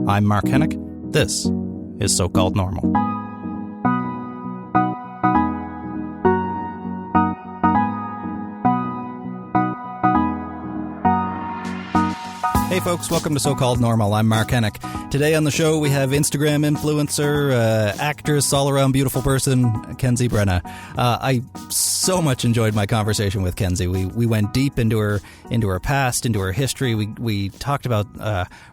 I'm Mark Hennick. This is So-Called Normal. Hey folks, welcome to So-Called Normal. I'm Mark Hennick. Today on the show we have Instagram influencer, actress, all-around beautiful person, Kenzie Brenna. I so much enjoyed my conversation with Kenzie. We went deep into her past, into her history. We talked about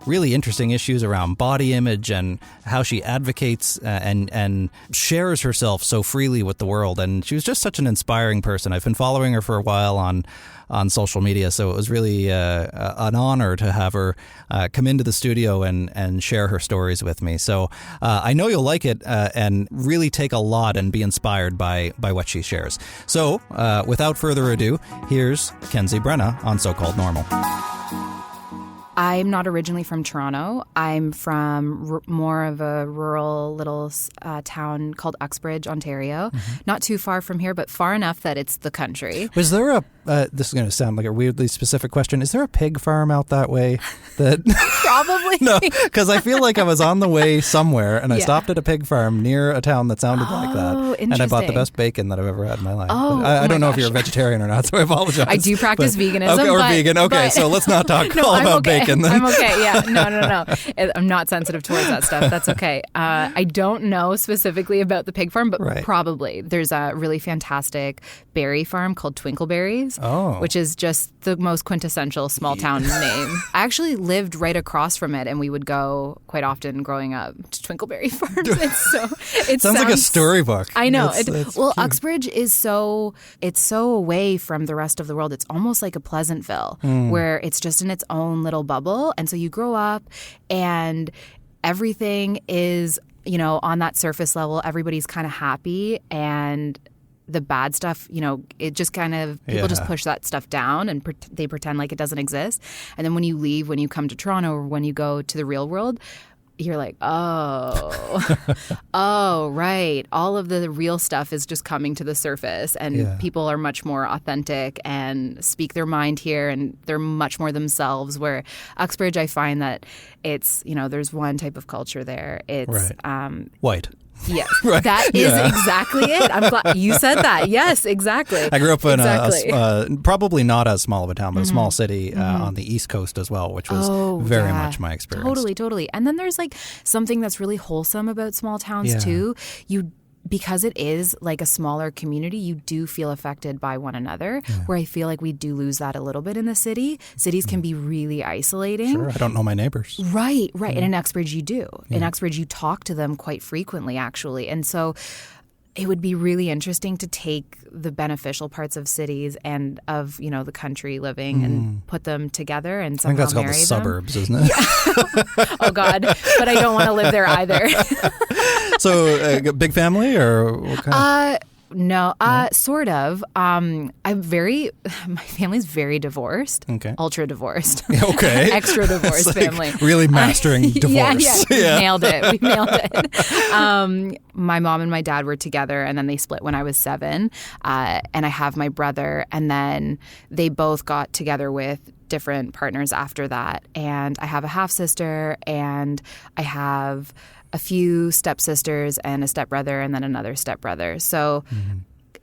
really interesting issues around body image and how she advocates and shares herself so freely with the world. And she was just such an inspiring person. I've been following her for a while on social media, so it was really an honor to have her come into the studio and share her stories with me. So I know you'll like it and really take a lot and be inspired by what she shares. So without further ado, here's Kenzie Brenna on So-Called Normal. I'm not originally from Toronto. I'm from more of a rural little town called Uxbridge, Ontario. Mm-hmm. Not too far from here, but far enough that it's the country. Was there a, this is going to sound like a weirdly specific question, is there a pig farm out that way? Probably. No, because I feel like I was on the way somewhere and I stopped at a pig farm near a town that sounded like that. Interesting. And I bought the best bacon that I've ever had in my life. I don't know if you're a vegetarian or not, so I apologize. I do practice veganism. Okay, or vegan. Okay, so let's not talk all about bacon then. I'm okay. Yeah. No. I'm not sensitive towards that stuff. That's okay. I don't know specifically about the pig farm, but probably. There's a really fantastic berry farm called Twinkleberries, which is just the most quintessential small town name. I actually lived right across from it, and we would go quite often growing up to Twinkleberry farms. It sounds like a storybook. I know. That's well, cute. Uxbridge is so away from the rest of the world. It's almost like a Pleasantville, where it's just in its own little bubble. And so you grow up and everything is, on that surface level, everybody's kind of happy, and the bad stuff, it just kind of, people just push that stuff down and they pretend like it doesn't exist. And then when you leave, when you come to Toronto or when you go to the real world, you're like, right. All of the real stuff is just coming to the surface, and people are much more authentic and speak their mind here, and they're much more themselves. Where Uxbridge, I find that it's, there's one type of culture there. It's white. Yes, that is exactly it. I'm glad you said that. Yes, exactly. I grew up in a probably not as small of a town, but a small city on the East Coast as well, which was very much my experience. Totally. And then there's like something that's really wholesome about small towns too. Because it is like a smaller community, you do feel affected by one another, where I feel like we do lose that a little bit in the city. Cities can be really isolating. Sure, I don't know my neighbors. Right. And in Uxbridge you do. In Uxbridge you talk to them quite frequently, actually. And so it would be really interesting to take the beneficial parts of cities and of, the country living and put them together and somehow marry them. I think that's called the suburbs, isn't it? Yeah. Oh, God. But I don't want to live there either. So, big family or what kind of? No, sort of. My family's very divorced. Okay. Ultra divorced. Okay. Extra divorced like family. Really mastering divorce. Yeah. We nailed it. My mom and my dad were together, and then they split when I was 7. And I have my brother, and then they both got together with different partners after that. And I have a half sister, and I have a few stepsisters and a stepbrother, and then another stepbrother. So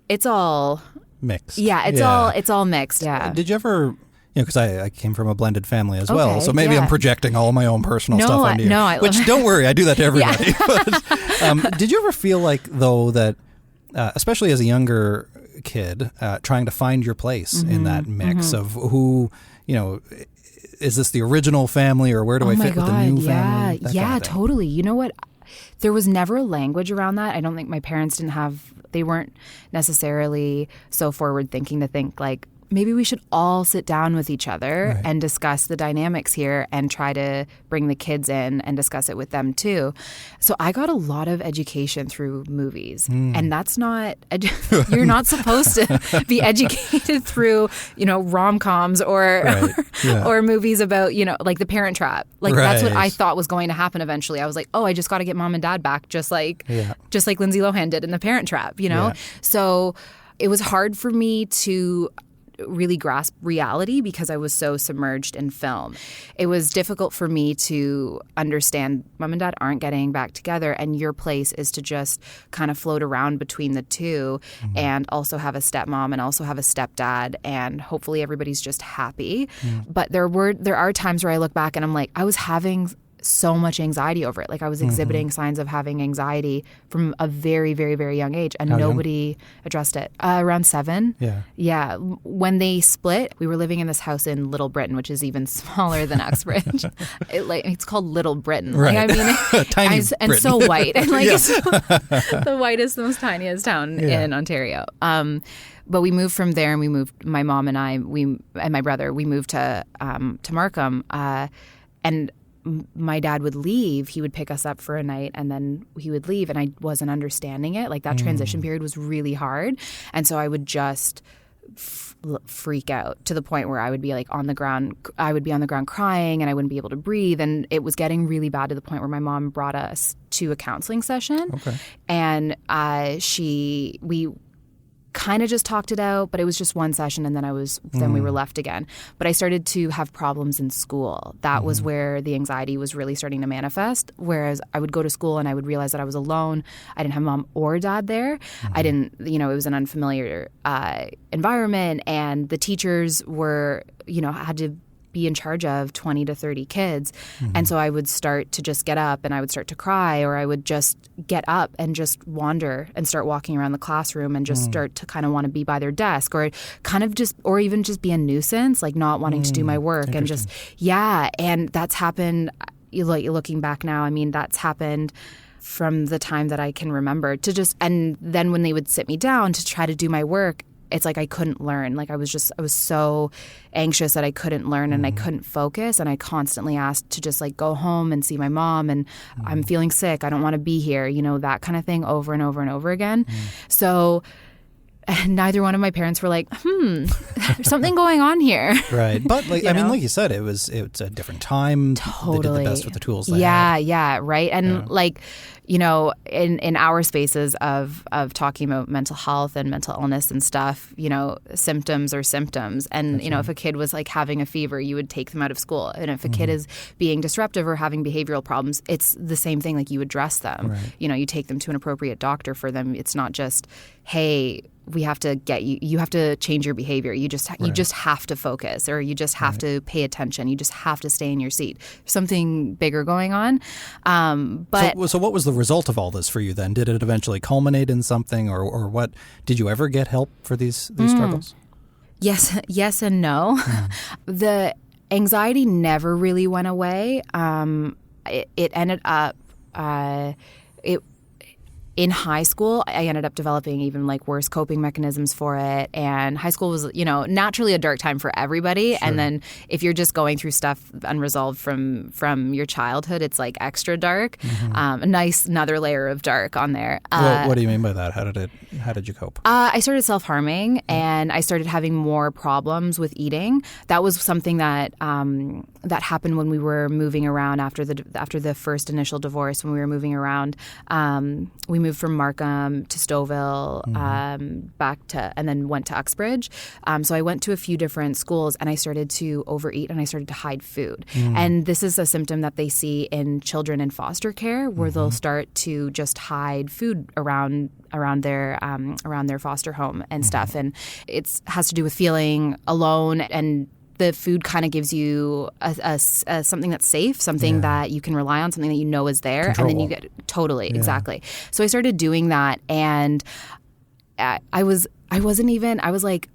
it's all mixed. Yeah, it's all mixed. Yeah. Did you ever, because I came from a blended family as well, so maybe I'm projecting all my own personal stuff onto you. Which don't worry, I do that to everybody. But, did you ever feel like though that, especially as a younger kid, trying to find your place in that mix of who, is this the original family, or where do I fit with the new family? Yeah, totally. You know what? There was never a language around that. I don't think my parents they weren't necessarily so forward thinking to think like, maybe we should all sit down with each other and discuss the dynamics here and try to bring the kids in and discuss it with them too. So I got a lot of education through movies, and that's not, you're not supposed to be educated through, rom-coms or movies about, like The Parent Trap. Like that's what I thought was going to happen eventually. I was like, I just got to get mom and dad back just like Lindsay Lohan did in The Parent Trap, So it was hard for me to really grasp reality because I was so submerged in film. It was difficult for me to understand mom and dad aren't getting back together, and your place is to just kind of float around between the two and also have a stepmom and also have a stepdad, and hopefully everybody's just happy. But there are times where I look back and I'm like, I was having so much anxiety over it. Like I was exhibiting signs of having anxiety from a very, very, very young age, and nobody addressed it. Around 7. Yeah. When they split, we were living in this house in Little Britain, which is even smaller than Uxbridge. It's called Little Britain. Right. Like, I mean, tiny and Britain. so white, and like it's the whitest, most tiniest town in Ontario. But we moved from there, and we moved. My mom and I, and my brother, we moved to Markham, and my dad would leave. He would pick us up for a night and then he would leave, and I wasn't understanding it. Like that transition period was really hard. And so I would just freak out to the point where I would be like on the ground. I would be on the ground crying and I wouldn't be able to breathe. And it was getting really bad to the point where my mom brought us to a counseling session. Okay. And we kind of just talked it out, but it was just one session, and then we were left again. But I started to have problems in school. That was where the anxiety was really starting to manifest, whereas I would go to school and I would realize that I was alone. I didn't have mom or dad there. I didn't, it was an unfamiliar environment, and the teachers were, had to be in charge of 20 to 30 kids. And so I would start to just get up and I would start to cry, or I would just get up and just wander and start walking around the classroom and just start to kind of want to be by their desk, or kind of just, or even just be a nuisance, like not wanting to do my work and just, and that's happened, looking back now, I mean, that's happened from the time that I can remember to just, and then when they would sit me down to try to do my work, it's like I couldn't learn. Like I was so anxious that I couldn't learn and I couldn't focus. And I constantly asked to just like go home and see my mom, and I'm feeling sick. I don't want to be here, that kind of thing over and over and over again. So neither one of my parents were like, there's something going on here. Right. But like like you said, it's a different time. Totally. They did the best with the tools they had. Yeah, right. And in our spaces of talking about mental health and mental illness and stuff, symptoms are symptoms. And, if a kid was like having a fever, you would take them out of school. And if a kid is being disruptive or having behavioral problems, it's the same thing. Like you address them. Right. You take them to an appropriate doctor for them. It's not just, hey, we have to get you. You have to change your behavior. You just have to focus, or you just have to pay attention. You just have to stay in your seat. There's something bigger going on. So what was the result of all this for you then? Did it eventually culminate in something, or what? Did you ever get help for these struggles? Yes, and no. The anxiety never really went away. It ended up. In high school, I ended up developing even like worse coping mechanisms for it. And high school was, naturally a dark time for everybody. Sure. And then if you're just going through stuff unresolved from your childhood, it's like extra dark. Another layer of dark on there. What do you mean by that? How did you cope? I started self-harming, and I started having more problems with eating. That was something that that happened when we were moving around after the first initial divorce. When we were moving around, we moved from Markham to Stouffville, and then went to Uxbridge. So I went to a few different schools, and I started to overeat, and I started to hide food. And this is a symptom that they see in children in foster care, where they'll start to just hide food around their foster home and stuff. And it has to do with feeling alone, and the food kind of gives you a something that's safe, something that you can rely on, something that you know is there. Control. And then you get exactly. So I started doing that, and I was like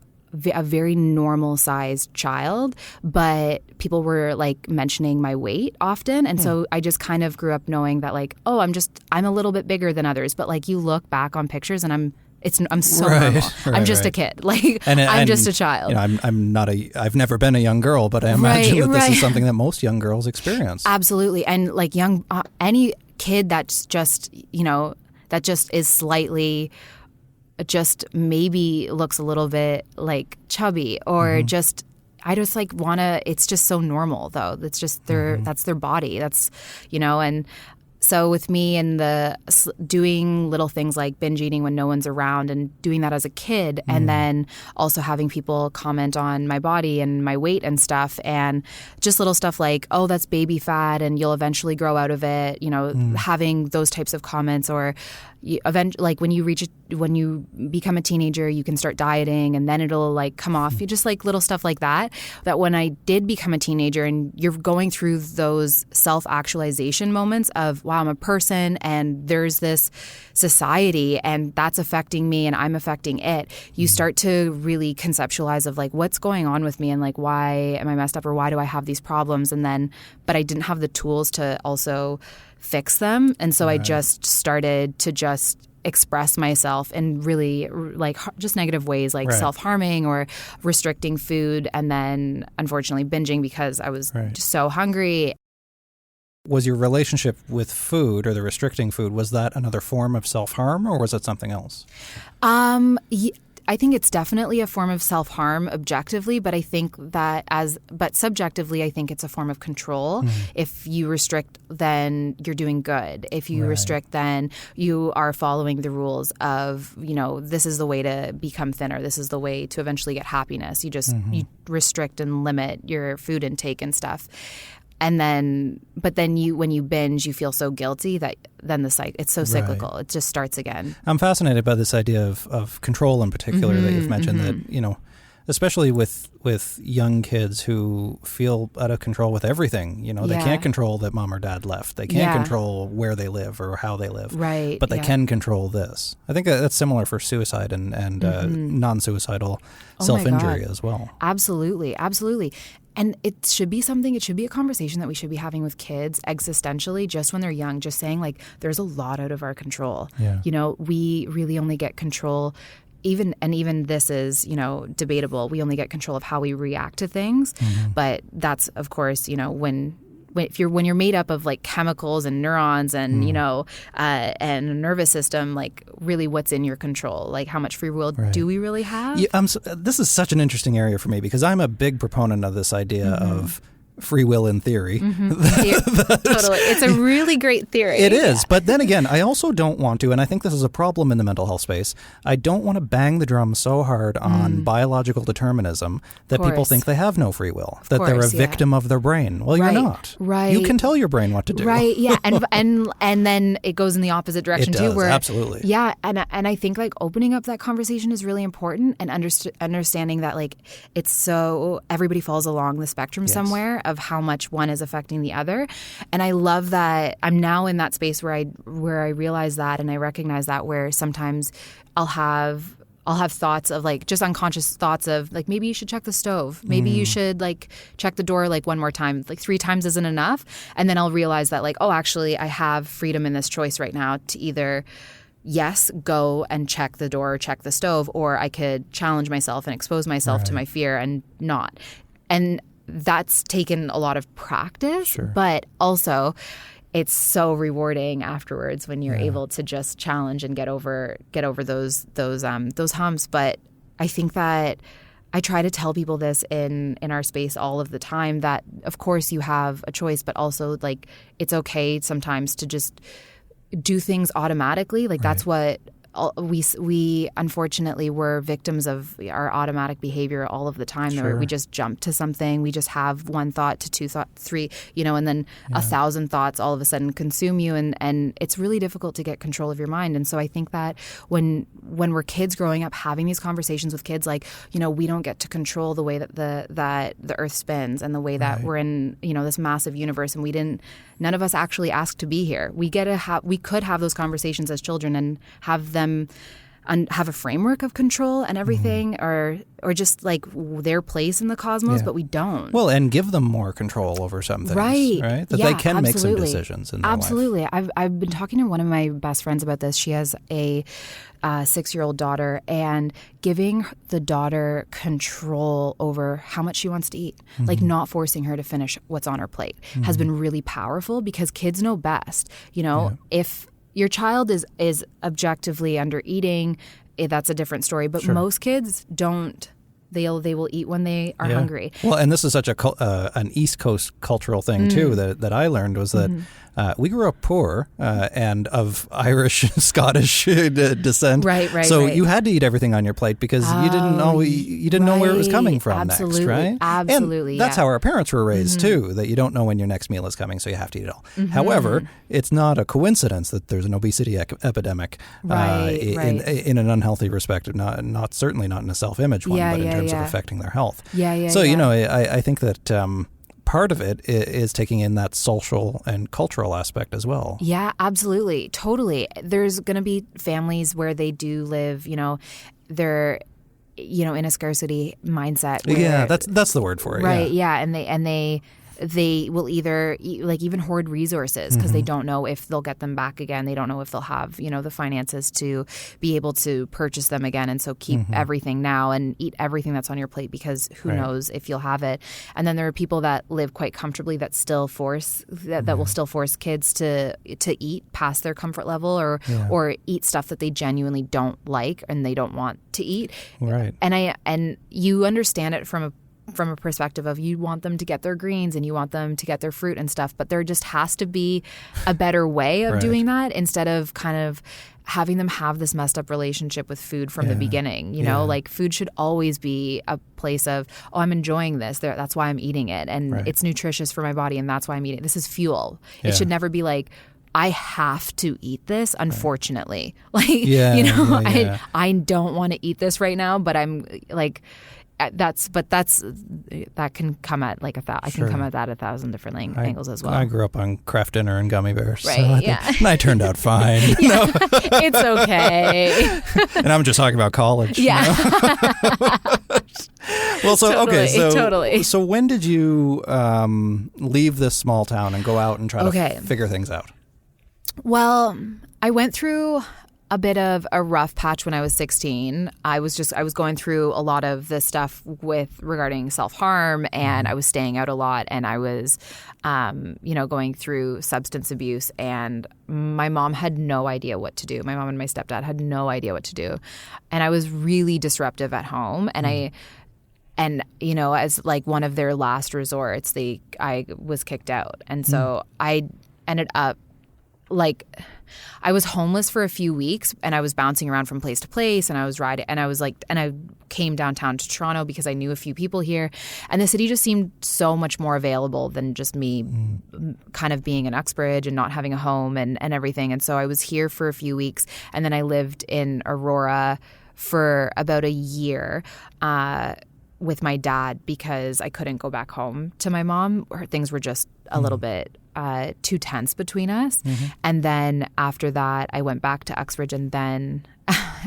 a very normal sized child, but people were like mentioning my weight often. And so I just kind of grew up knowing that like, oh, I'm a little bit bigger than others. But like you look back on pictures and I'm so normal. I'm just a kid. Like I'm just a child. I've never been a young girl, but I imagine that this is something that most young girls experience. Absolutely. And like any kid that's just, that just is slightly, just maybe looks a little bit like chubby, or I just like wanna, it's just so normal though. It's just that's their body. That's, and So with me and doing little things like binge eating when no one's around and doing that as a kid, and then also having people comment on my body and my weight and stuff, and just little stuff like, oh, that's baby fat and you'll eventually grow out of it, having those types of comments, or like when you become a teenager, you can start dieting and then it'll like come off. You just like little stuff like that. That when I did become a teenager and you're going through those self-actualization moments of, wow, I'm a person and there's this society and that's affecting me and I'm affecting it. You start to really conceptualize of like, what's going on with me and like, why am I messed up or why do I have these problems? But I didn't have the tools to also fix them. And so I just started to just express myself in really like just negative ways, like self-harming or restricting food, and then unfortunately binging because I was just so hungry. Was your relationship with food or the restricting food, was that another form of self-harm or was it something else? I think it's definitely a form of self-harm objectively, but I think but subjectively, I think it's a form of control. If you restrict, then you're doing good. If you restrict, then you are following the rules of, this is the way to become thinner. This is the way to eventually get happiness. You just you restrict and limit your food intake and stuff. And then, when you binge, you feel so guilty that then it's so cyclical. It just starts again. I'm fascinated by this idea of control in particular that you've mentioned that, especially with young kids who feel out of control with everything. They can't control that mom or dad left. They can't control where they live or how they live. Right. But they can control this. I think that's similar for suicide and non-suicidal self-injury as well. Absolutely. Absolutely. And it should be a conversation that we should be having with kids existentially just when they're young, just saying like, there's a lot out of our control. Yeah. We really only get control, even this is, debatable. We only get control of how we react to things. But that's, of course, when you're made up of like chemicals and neurons and and a nervous system, like really what's in your control, like how much free will do we really have? This is such an interesting area for me because I'm a big proponent of this idea of free will in theory. Totally. It's a really great theory. It is. But then again, I also don't want to, and I think this is a problem in the mental health space, I don't want to bang the drum so hard on biological determinism that people think they have no free will, that they're a victim of their brain. Well, you're not. Right. You can tell your brain what to do. Right, yeah. And then it goes in the opposite direction too. Absolutely. Yeah, and I think like opening up that conversation is really important and understanding that like it's so everybody falls along the spectrum somewhere of how much one is affecting the other. And I love that I'm now in that space where I realize that and I recognize that, where sometimes I'll have thoughts of like just unconscious thoughts of like, maybe you should check the stove. Maybe you should like check the door like one more time, like 3 times isn't enough. And then I'll realize that like, oh, actually I have freedom in this choice right now to either go and check the door or check the stove, or I could challenge myself and expose myself to my fear and not. And that's taken a lot of practice, but also it's so rewarding afterwards when you're able to just challenge and get over those humps. But I think that I try to tell people this in our space all of the time, that of course you have a choice, but also like it's okay sometimes to just do things automatically. Like that's what we unfortunately were victims of our automatic behavior all of the time. Where we just jump to something, we just have one thought to 2 thought, 3, and then 1,000 thoughts all of a sudden consume you, and it's really difficult to get control of your mind. And so I think that when we're kids growing up, having these conversations with kids, like we don't get to control the way that the earth spins and the way that we're in this massive universe, and none of us actually asked to be here. We could have those conversations as children and have them and have a framework of control and everything, or just like their place in the cosmos, but we don't. Well, and give them more control over some things, right? That they can make some decisions in their life. I've been talking to one of my best friends about this. She has a 6-year-old daughter, and giving the daughter control over how much she wants to eat, like not forcing her to finish what's on her plate, has been really powerful, because kids know best. If your child is objectively under eating, that's a different story. But most kids don't They will eat when they are hungry. Well, and this is such an East Coast cultural thing too that I learned was that we grew up poor and of Irish, Scottish descent. Right. So you had to eat everything on your plate because you didn't know where it was coming from next, right? Absolutely. And that's how our parents were raised too. That you don't know when your next meal is coming, so you have to eat it all. However, it's not a coincidence that there's an obesity epidemic in an unhealthy respect, not certainly not in a self-image one, but in terms of affecting their health. So I think that. Part of it is taking in that social and cultural aspect as well. Yeah, absolutely. Totally. There's going to be families where they do live, they're, in a scarcity mindset. Where, that's the word for it. Right. Yeah. And they will either even hoard resources because they don't know if they'll get them back again. They don't know if they'll have, the finances to be able to purchase them again. And so keep everything now and eat everything that's on your plate because who knows if you'll have it. And then there are people that live quite comfortably that still that will still force kids to eat past their comfort level or eat stuff that they genuinely don't like and they don't want to eat. Right. And you understand it from a perspective of you want them to get their greens and you want them to get their fruit and stuff, but there just has to be a better way of doing that instead of kind of having them have this messed up relationship with food from the beginning. Like food should always be a place of, I'm enjoying this. That's why I'm eating it. And it's nutritious for my body and that's why I'm eating it. This is fuel. It should never be like, I have to eat this, unfortunately. I don't want to eat this right now, but I'm like... that can come at I can come at that 1,000 different angles as well. I grew up on Kraft Dinner and gummy bears, right? And I turned out fine. It's okay. And I'm just talking about college. Yeah. Well, so totally. So when did you leave this small town and go out and try to figure things out? Well, I went through a bit of a rough patch when I was 16. I was going through a lot of this stuff regarding self-harm, and I was staying out a lot, and I was, going through substance abuse, and my mom had no idea what to do. My mom and my stepdad had no idea what to do. And I was really disruptive at home, and as one of their last resorts, I was kicked out. And so I ended up I was homeless for a few weeks and I was bouncing around from place to place and I was riding and I came downtown to Toronto because I knew a few people here, and the city just seemed so much more available than just me kind of being in Uxbridge and not having a home and everything. And so I was here for a few weeks and then I lived in Aurora for about a year with my dad because I couldn't go back home to my mom. Things were just a little bit too tense between us. And then after that, I went back to Uxbridge, and then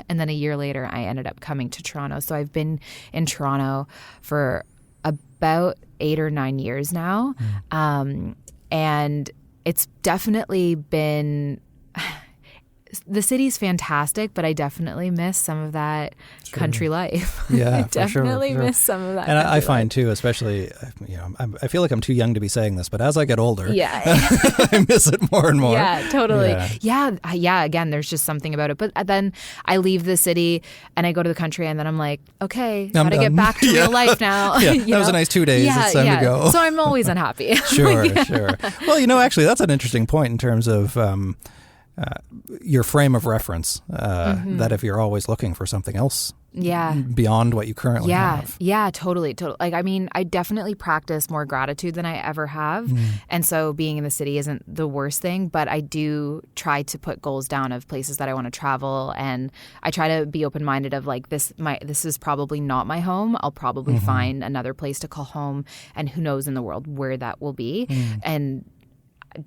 a year later, I ended up coming to Toronto. So I've been in Toronto for about 8 or 9 years now. And it's definitely been... The city's fantastic, but I definitely miss some of that country life. Yeah, I definitely miss some of that. And I find too, especially, I feel like I'm too young to be saying this, but as I get older, I miss it more and more. Yeah, totally. Yeah. Again, there's just something about it. But then I leave the city and I go to the country, and then I'm like, okay, gotta get back to real life now. That was a nice 2 days. It's time to go. So I'm always unhappy. Sure. Well, actually, that's an interesting point in terms of. Your frame of reference, that if you're always looking for something else beyond what you currently have. Yeah, totally. I definitely practice more gratitude than I ever have. And so being in the city isn't the worst thing, but I do try to put goals down of places that I want to travel. And I try to be open-minded of this is probably not my home. I'll probably find another place to call home, and who knows in the world where that will be. And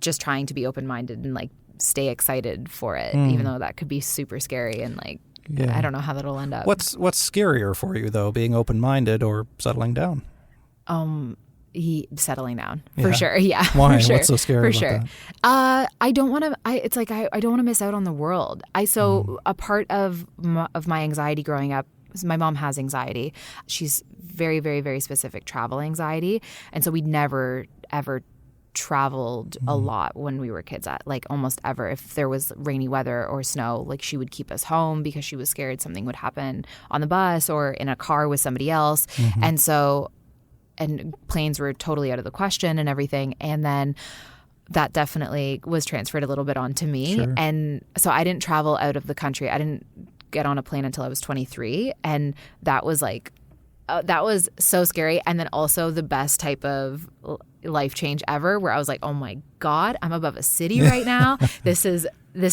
just trying to be open-minded and stay excited for it, even though that could be super scary and I don't know how that'll end up. What's scarier for you though, being open-minded or settling down? Settling down for sure. Yeah. Why? For sure. What's so scary for about sure. That? I don't want to. I don't want to miss out on the world. A part of my anxiety growing up. My mom has anxiety. She's very, very, very specific travel anxiety, and so we'd never ever traveled a lot when we were kids, at like almost ever. If there was rainy weather or snow, like she would keep us home because she was scared something would happen on the bus or in a car with somebody else. And planes were totally out of the question and everything. And then that definitely was transferred a little bit onto me. Sure. And so I didn't travel out of the country. I didn't get on a plane until I was 23. And that was like, that was so scary. And then also the best type of life change ever, where I was like, oh my God, I'm above a city right now. This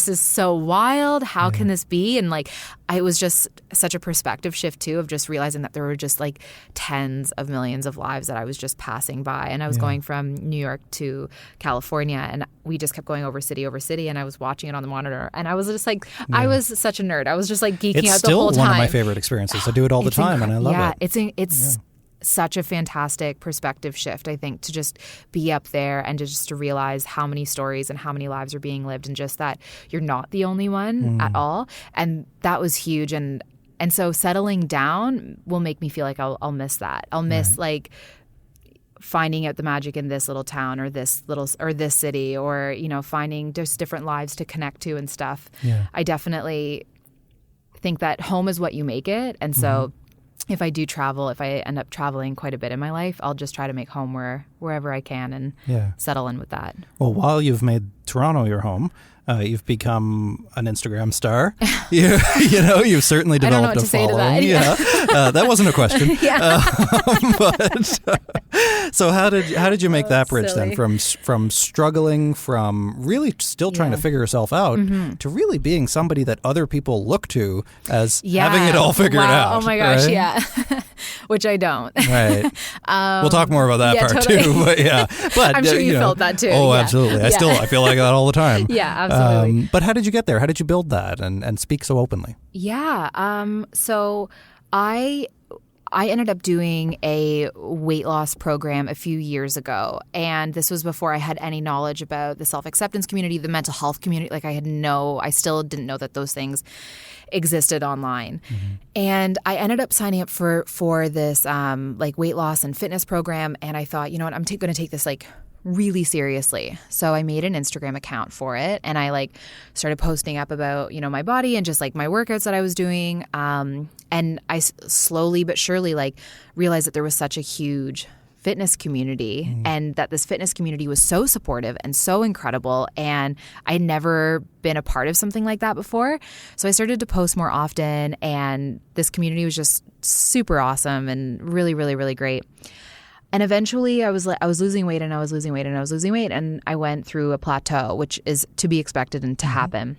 is so wild. How can this be? And like, it was just such a perspective shift too, of just realizing that there were just like tens of millions of lives that I was just passing by. And I was going from New York to California, and we just kept going over city, and I was watching it on the monitor, and I was just like, I was such a nerd. I was just like geeking out the whole time. It's still one of my favorite experiences. I do it all the time, and I love it. It's such a fantastic perspective shift, I think, to just be up there and just to realize how many stories and how many lives are being lived, and just that you're not the only one at all. And that was huge. And so settling down will make me feel like I'll miss that. I'll miss like finding out the magic in this little town or this city, or, you know, finding just different lives to connect to and stuff. Yeah. I definitely think that home is what you make it. And so if I do travel, if I end up traveling quite a bit in my life, I'll just try to make home wherever I can and settle in with that. Well, while you've made Toronto your home, you've become an Instagram star. You know, you've certainly developed a following. I don't know what to say to that. That wasn't a question. So how did you make that bridge then from struggling, from really still trying to figure yourself out, to really being somebody that other people look to as having it all figured out? Oh my gosh, right? Which I don't. Right. We'll talk more about that part too. But I'm sure you felt that too. Oh, absolutely. I feel like that all the time. Yeah, absolutely. But how did you get there? How did you build that and speak so openly? Yeah. So I ended up doing a weight loss program a few years ago. And this was before I had any knowledge about the self-acceptance community, the mental health community. Like I still didn't know that those things existed online. And I ended up signing up for this like weight loss and fitness program. And I thought, you know what, I'm going to take this like really seriously. So I made an Instagram account for it, and I like started posting up about, you know, my body and just like my workouts that I was doing. And I slowly but surely like realized that there was such a huge fitness community and that this fitness community was so supportive and so incredible. And I'd never been a part of something like that before. So I started to post more often, and this community was just super awesome and really, really, really great. And eventually I was losing weight, and I was losing weight, and I was losing weight. And I went through a plateau, which is to be expected and to happen.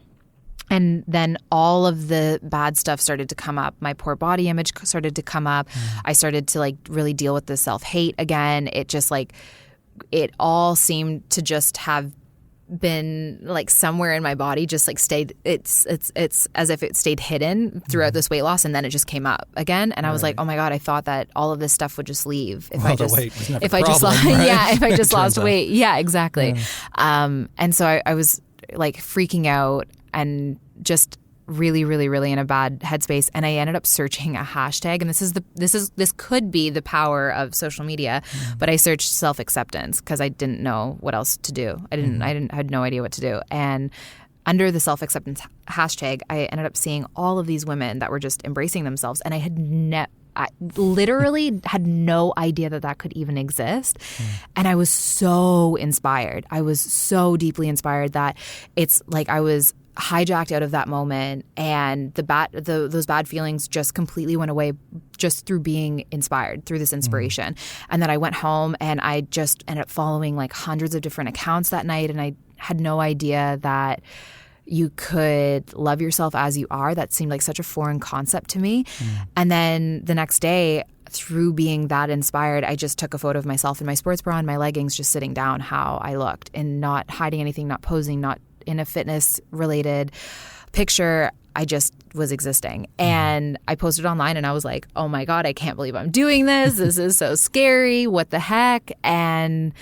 And then all of the bad stuff started to come up. My poor body image started to come up. I started to like really deal with the self-hate again. It just like, it all seemed to just have been like somewhere in my body, just like stayed. It's as if it stayed hidden throughout this weight loss, and then it just came up again. And I was like, oh my God, I thought that all of this stuff would just leave if I just lost weight. Yeah, exactly. Yeah. And so I was like freaking out and just really, really, really in a bad headspace. And I ended up searching a hashtag, and this could be the power of social media, but I searched self-acceptance because I didn't know what else to do. I had no idea what to do. And under the self-acceptance hashtag, I ended up seeing all of these women that were just embracing themselves, and I literally had no idea that could even exist. And I was so inspired. I was so deeply inspired that it's like I was hijacked out of that moment, and those bad feelings just completely went away just through being inspired, through this inspiration. And then I went home, and I just ended up following like hundreds of different accounts that night, and I had no idea that you could love yourself as you are. That seemed like such a foreign concept to me. And then the next day, through being that inspired, I just took a photo of myself in my sports bra and my leggings, just sitting down how I looked, and not hiding anything, not posing, not in a fitness related picture. I just was existing. And I posted online, and I was like, oh my God, I can't believe I'm doing this. This is so scary. What the heck? And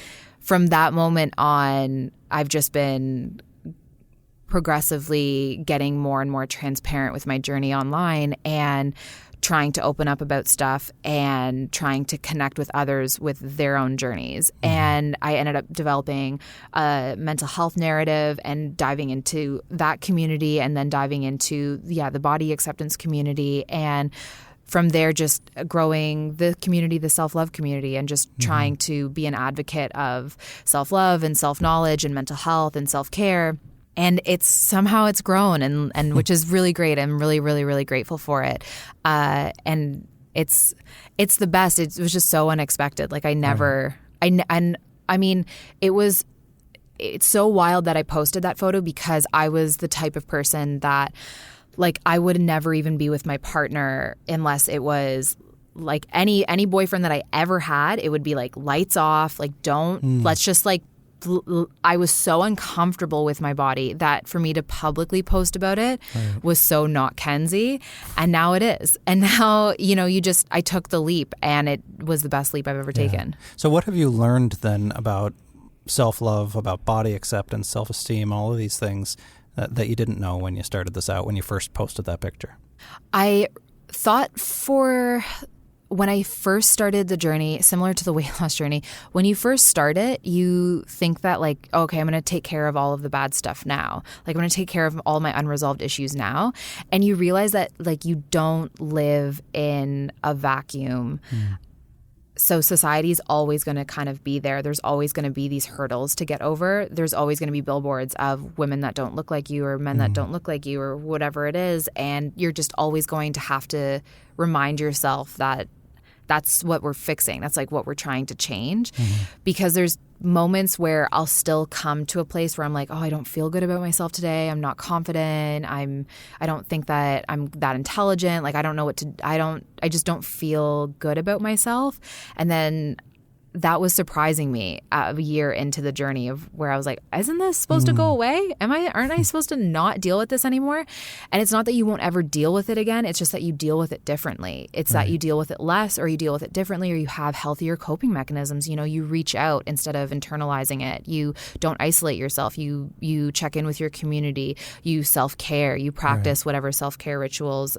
from that moment on, I've just been progressively getting more and more transparent with my journey online, and trying to open up about stuff and trying to connect with others with their own journeys. And I ended up developing a mental health narrative and diving into that community, and then diving into the body acceptance community, and from there just growing the community, the self-love community, and just trying to be an advocate of self-love and self-knowledge and mental health and self-care. And it's grown, and which is really great. I'm really, really, really grateful for it. And it's the best. It was just so unexpected. Like it's so wild that I posted that photo, because I was the type of person that, like, I would never even be with my partner unless it was like any boyfriend that I ever had. It would be like lights off, like let's just like. I was so uncomfortable with my body that for me to publicly post about it was so not Kenzie. And now it is. And now, I took the leap, and it was the best leap I've ever taken. So what have you learned then about self-love, about body acceptance, self-esteem, all of these things that you didn't know when you started this out, when you first posted that picture? I thought when I first started the journey, similar to the weight loss journey, when you first start it, you think that like, okay, I'm going to take care of all of the bad stuff now. Like, I'm going to take care of all my unresolved issues now. And you realize that like you don't live in a vacuum. So society is always going to kind of be there. There's always going to be these hurdles to get over. There's always going to be billboards of women that don't look like you, or men that don't look like you, or whatever it is. And you're just always going to have to remind yourself that that's what we're fixing. That's like what we're trying to change. Because there's moments where I'll still come to a place where I'm like, oh, I don't feel good about myself today. I'm not confident. I don't think that I'm that intelligent. Like, I don't know I just don't feel good about myself. And then that was surprising me a year into the journey of where I was like, isn't this supposed to go away? Aren't I supposed to not deal with this anymore? And it's not that you won't ever deal with it again. It's just that you deal with it differently. It's that you deal with it less, or you deal with it differently, or you have healthier coping mechanisms. You reach out instead of internalizing it. You don't isolate yourself. You check in with your community. You self-care. You practice whatever self-care rituals,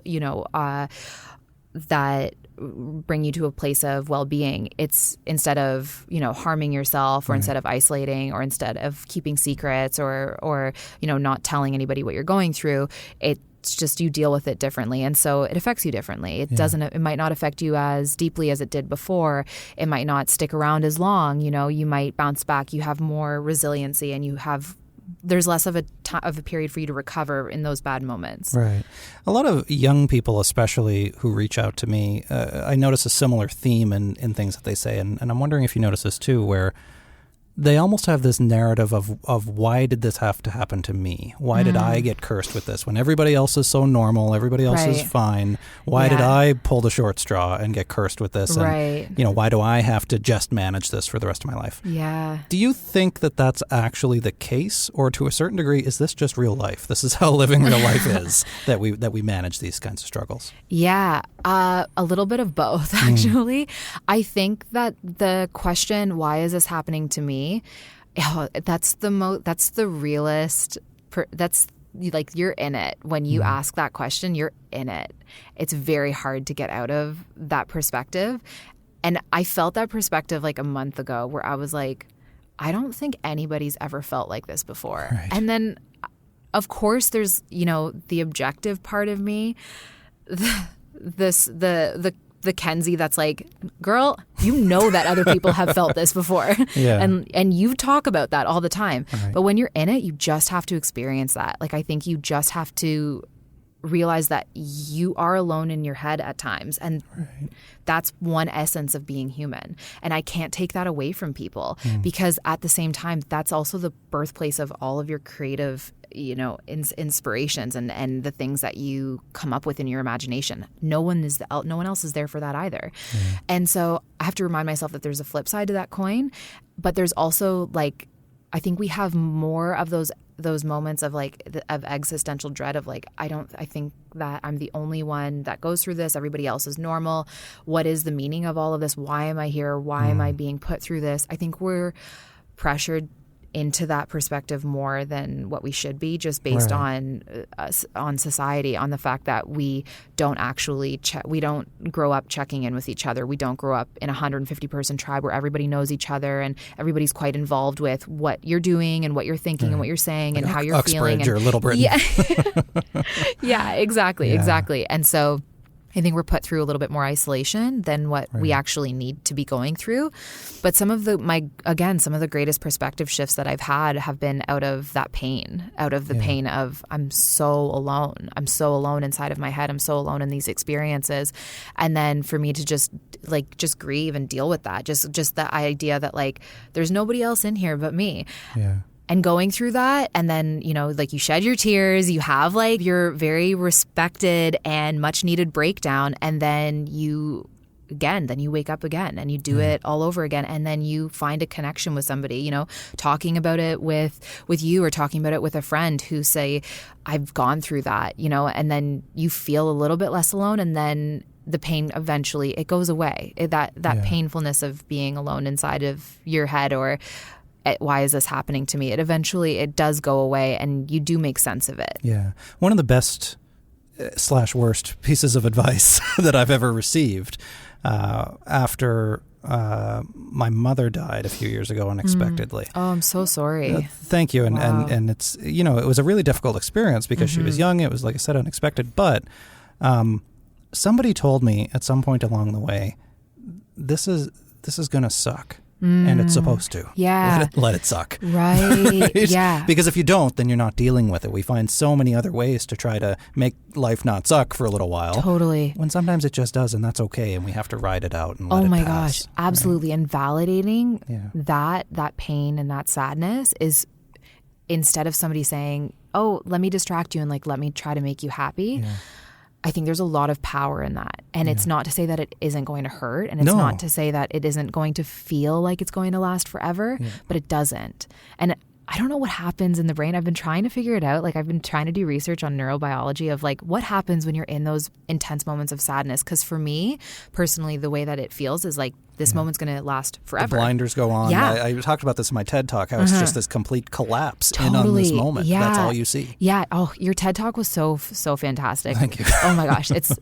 that bring you to a place of well-being. It's instead of, harming yourself, or instead of isolating, or instead of keeping secrets, or not telling anybody what you're going through. It's just you deal with it differently. And so it affects you differently. It might not affect you as deeply as it did before. It might not stick around as long. You might bounce back. You have more resiliency, and there's less of a period for you to recover in those bad moments. Right. A lot of young people, especially who reach out to me, I notice a similar theme in things that they say. And I'm wondering if you notice this too, where they almost have this narrative of why did this have to happen to me? Why did I get cursed with this when everybody else is so normal, everybody else is fine? Why did I pull the short straw and get cursed with this? And, why do I have to just manage this for the rest of my life? Yeah. Do you think that that's actually the case, or to a certain degree, is this just real life? This is how living real life is, that we manage these kinds of struggles? Yeah, a little bit of both, actually. I think that the question, why is this happening to me? That's the realest. That's like, you're in it. When you ask that question, you're in it. It's very hard to get out of that perspective. And I felt that perspective like a month ago, where I was like, I don't think anybody's ever felt like this before. Right. And then, of course, there's, the objective part of me, the Kenzie that's like, girl, that other people have felt this before. And you talk about that all the time. Right. But when you're in it, you just have to experience that. Like, I think you just have to realize that you are alone in your head at times. And that's one essence of being human. And I can't take that away from people, because at the same time, that's also the birthplace of all of your creative inspirations and the things that you come up with in your imagination. No one else is there for that either. And so I have to remind myself that there's a flip side to that coin, but there's also, like, I think we have more of those moments of of existential dread of like, I think that I'm the only one that goes through this. Everybody else is normal. What is the meaning of all of this? Why am I here? Why am I being put through this? I think we're pressured into that perspective more than what we should be, just based on society, on the fact that we don't actually we don't grow up checking in with each other. We don't grow up in a 150-person tribe where everybody knows each other and everybody's quite involved with what you're doing and what you're thinking and what you're saying like and how you're feeling. Uxbridge or Little Britain. Yeah, exactly. And so I think we're put through a little bit more isolation than what we actually need to be going through. But some of the greatest perspective shifts that I've had have been out of that pain, out of the pain of I'm so alone. I'm so alone inside of my head. I'm so alone in these experiences. And then for me to just grieve and deal with that, just the idea that like there's nobody else in here but me. Yeah. And going through that, and then, you know, like you shed your tears, you have like your very respected and much needed breakdown, and then you wake up again and you do it all over again, and then you find a connection with somebody, you know, talking about it with you or talking about it with a friend who say, I've gone through that, you know, and then you feel a little bit less alone, and then the pain eventually, it goes away. That painfulness of being alone inside of your head or why is this happening to me? It does go away and you do make sense of it. Yeah. One of the best / worst pieces of advice that I've ever received after my mother died a few years ago unexpectedly. Oh, I'm so sorry. Thank you. And it's, you know, it was a really difficult experience because she was young. It was, like I said, unexpected. But somebody told me at some point along the way, this is going to suck. And it's supposed to. Yeah. Let it suck. Right. Yeah. Because if you don't, then you're not dealing with it. We find so many other ways to try to make life not suck for a little while. Totally. When sometimes it just does, and that's okay, and we have to ride it out and let it pass. Oh my gosh. Absolutely. Right? And validating that pain and that sadness is, instead of somebody saying, oh, let me distract you and like let me try to make you happy. Yeah. I think there's a lot of power in that. And it's not to say that it isn't going to hurt. And it's not to say that it isn't going to feel like it's going to last forever, but it doesn't. And I don't know what happens in the brain. I've been trying to figure it out. Like I've been trying to do research on neurobiology of like what happens when you're in those intense moments of sadness. Because for me, personally, the way that it feels is like this moment's going to last forever. The blinders go on. Yeah. I talked about this in my TED Talk, how it's just this complete collapse in on this moment. Yeah. That's all you see. Yeah. Oh, your TED Talk was so fantastic. Thank you. Oh my gosh. It's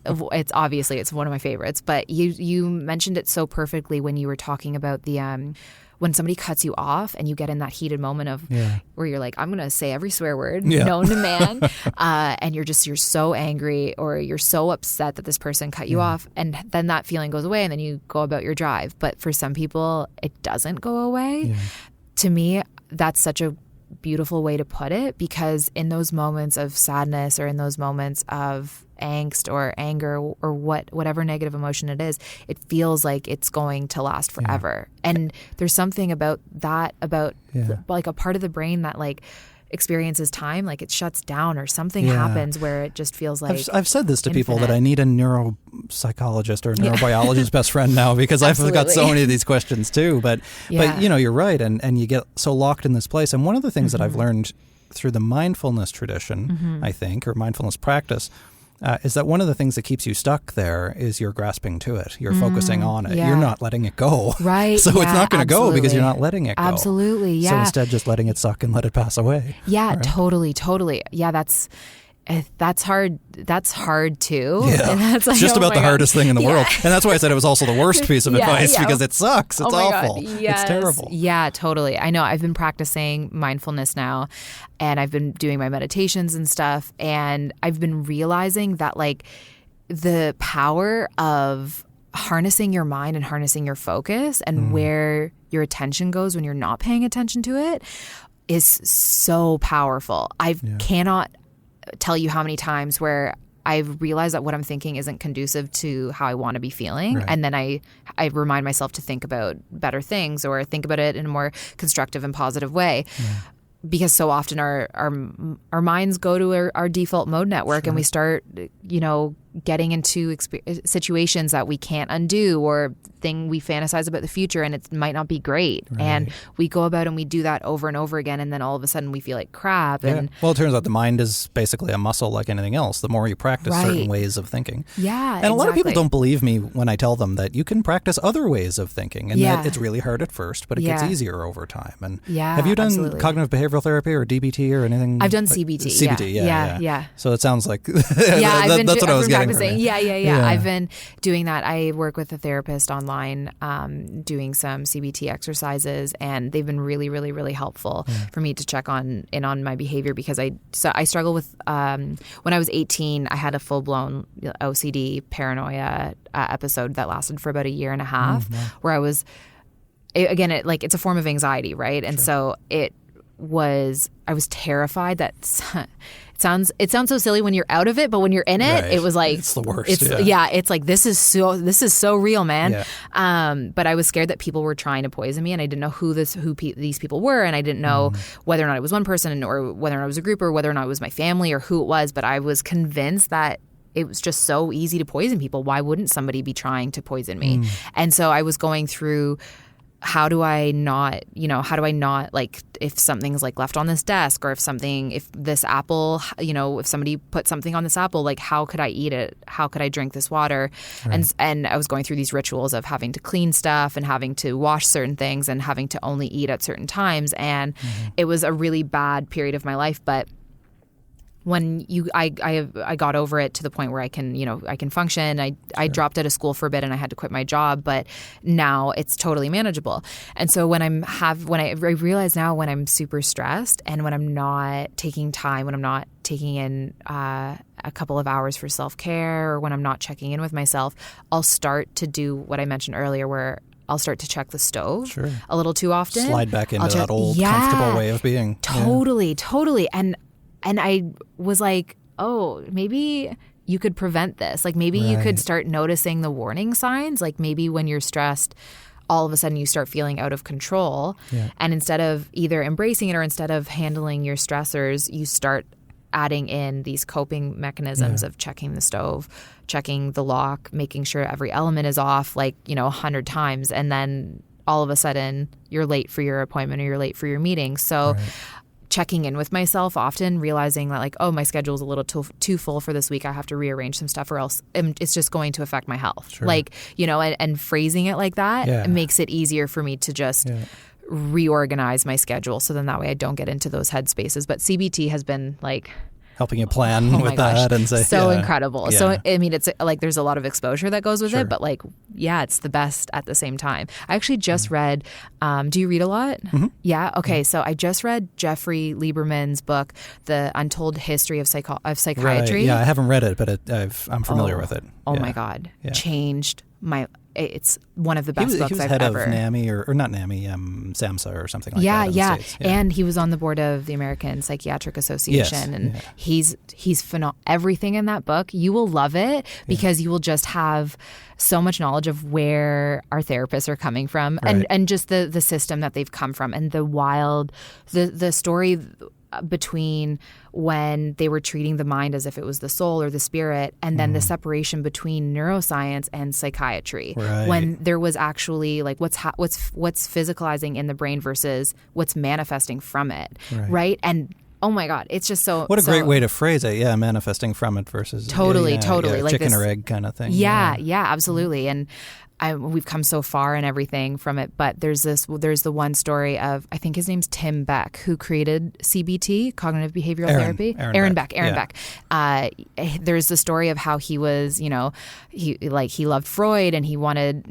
obviously, it's one of my favorites. But you mentioned it so perfectly when you were talking about the when somebody cuts you off and you get in that heated moment of where you're like, I'm going to say every swear word known to man. And you're so angry or you're so upset that this person cut you off. And then that feeling goes away and then you go about your drive. But for some people, it doesn't go away. Yeah. To me, that's such a beautiful way to put it, because in those moments of sadness or in those moments of angst or anger or whatever negative emotion it is, it feels like it's going to last forever. And there's something about that, like a part of the brain that like experiences time, like it shuts down or something happens where it just feels like I've said this to people that I need a neuropsychologist or a neurobiologist best friend now, because I've got so many of these questions too. But you know, you're right, and you get so locked in this place. And one of the things that I've learned through the mindfulness tradition, I think, or mindfulness practice, is that one of the things that keeps you stuck there is you're grasping to it. You're focusing on it. You're not letting it go. Right. So it's not going to go because you're not letting it go. Absolutely. Yeah. So instead, just letting it suck and let it pass away. Yeah, right? Totally. Yeah, that's hard. That's hard too. Yeah. And that's like, it's just about the hardest thing in the world. And that's why I said it was also the worst piece of advice, because it sucks. It's awful. Yes. It's terrible. Yeah, totally. I know. I've been practicing mindfulness now, and I've been doing my meditations and stuff. And I've been realizing that like the power of harnessing your mind and harnessing your focus and where your attention goes when you're not paying attention to it is so powerful. I cannot tell you how many times where I've realized that what I'm thinking isn't conducive to how I want to be feeling. Right. And then I remind myself to think about better things or think about it in a more constructive and positive way. Yeah. Because so often our minds go to our default mode network and we start, getting into situations that we can't undo, or we fantasize about the future and it might not be great. Right. And we go about and we do that over and over again. And then all of a sudden we feel like crap. Yeah. And well, it turns out the mind is basically a muscle like anything else. The more you practice certain ways of thinking. Yeah, and a lot of people don't believe me when I tell them that you can practice other ways of thinking, and that it's really hard at first, but it gets easier over time. And have you done cognitive behavioral therapy or DBT or anything? I've done CBT. CBT, yeah. So it sounds like that's what I was getting. Yeah. I've been doing that. I work with a therapist online, doing some CBT exercises, and they've been really, really, really helpful for me to check on my behavior, because I struggle with when I was 18, I had a full blown OCD paranoia episode that lasted for about a year and a half, where I was it's a form of anxiety, right? And so I was terrified that it sounds so silly when you're out of it, but when you're in it, it was like it's the worst. It's like this is so real, man. Yeah. But I was scared that people were trying to poison me, and I didn't know who these people were, and I didn't know whether or not it was one person, or whether or not it was a group, or whether or not it was my family, or who it was. But I was convinced that it was just so easy to poison people. Why wouldn't somebody be trying to poison me? And so I was going through, how do I not, like, if something's like left on this desk, or if this apple, if somebody put something on this apple, like, how could I eat it? How could I drink this water? Right. And I was going through these rituals of having to clean stuff and having to wash certain things and having to only eat at certain times. And it was a really bad period of my life. But when I got over it to the point where I can function. I dropped out of school for a bit and I had to quit my job, but now it's totally manageable. And so when I realize now, when I'm super stressed and when I'm not taking time, when I'm not taking in a couple of hours for self-care, or when I'm not checking in with myself, I'll start to do what I mentioned earlier, where I'll start to check the stove a little too often. Slide back into that old comfortable way of being. Totally. And I was like, oh, maybe you could prevent this. Like, maybe you could start noticing the warning signs. Like, maybe when you're stressed, all of a sudden you start feeling out of control. Yeah. And instead of either embracing it or instead of handling your stressors, you start adding in these coping mechanisms of checking the stove, checking the lock, making sure every element is off, 100 times. And then all of a sudden you're late for your appointment or you're late for your meeting. So checking in with myself often, realizing that, my schedule's a little too full for this week. I have to rearrange some stuff, or else it's just going to affect my health. Sure. And phrasing it like that makes it easier for me to just reorganize my schedule. So then that way I don't get into those headspaces. But CBT has been helping you plan with that and say so incredible. Yeah. So I mean, it's there's a lot of exposure that goes with it, but it's the best at the same time. I actually just read. Do you read a lot? Mm-hmm. Yeah. Okay. So I just read Jeffrey Lieberman's book, The Untold History of Psychiatry. Right. Yeah, I haven't read it, but I'm familiar with it. Oh my God, changed my. It's one of the best books I've ever. He was head of NAMI or not NAMI, SAMHSA or something like that. Yeah, and he was on the board of the American Psychiatric Association, and he's phenomenal. Everything in that book, you will love it because you will just have so much knowledge of where our therapists are coming from, and just the system that they've come from, and the story between when they were treating the mind as if it was the soul or the spirit, and then the separation between neuroscience and psychiatry, when there was actually what's physicalizing in the brain versus what's manifesting from it, right? And oh my God, it's just so. What a great way to phrase it! Yeah, manifesting from it versus totally, like chicken or egg kind of thing. Yeah, absolutely, and. We've come so far and everything from it, but there's the one story of, I think his name's Tim Beck, who created CBT, cognitive behavioral therapy. Aaron Beck. There's the story of how he was, he loved Freud and he wanted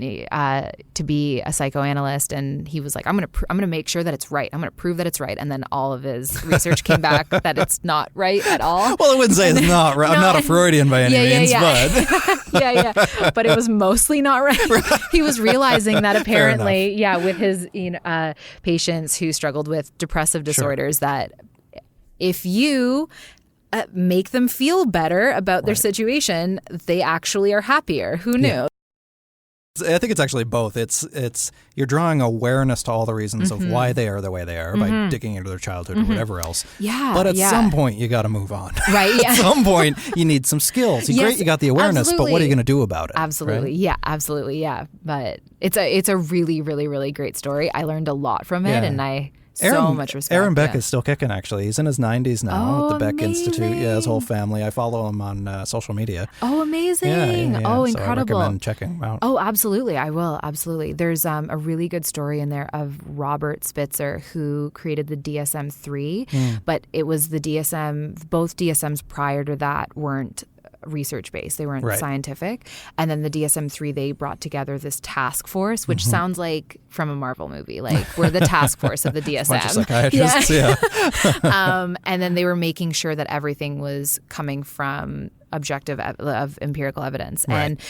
to be a psychoanalyst, and he was like, I'm gonna make sure that it's right. I'm gonna prove that it's right, and then all of his research came back that it's not right at all. Well, I wouldn't say it's not right. I'm not a Freudian by any means, but but it was mostly not right. He was realizing that apparently, with his patients who struggled with depressive disorders, that if you make them feel better about their situation, they actually are happier. Who knew? I think it's actually both. It's you're drawing awareness to all the reasons of why they are the way they are by digging into their childhood or whatever else. Yeah. But at some point, you got to move on. Right. Yeah. At some point, you need some skills. Yes, great, you got the awareness, absolutely. but what are you going to do about it? Absolutely. Right? Yeah, absolutely. Yeah. But it's a really, really, really great story. I learned a lot from it, and I so much respect. Aaron Beck is still kicking, actually. He's in his 90s now at the Beck amazing. Institute. Yeah, his whole family. I follow him on social media. Oh, amazing. Yeah. Oh, So incredible. I recommend checking him out. Oh, absolutely. I will. Absolutely. There's a really good story in there of Robert Spitzer, who created the DSM-3, but it was the DSM, both DSMs prior to that weren't research-based. They weren't scientific. And then the DSM-3, they brought together this task force, which sounds like from a Marvel movie. Like, we're the task force of the DSM. Bunch of psychiatrists, And then they were making sure that everything was coming from objective of empirical evidence, and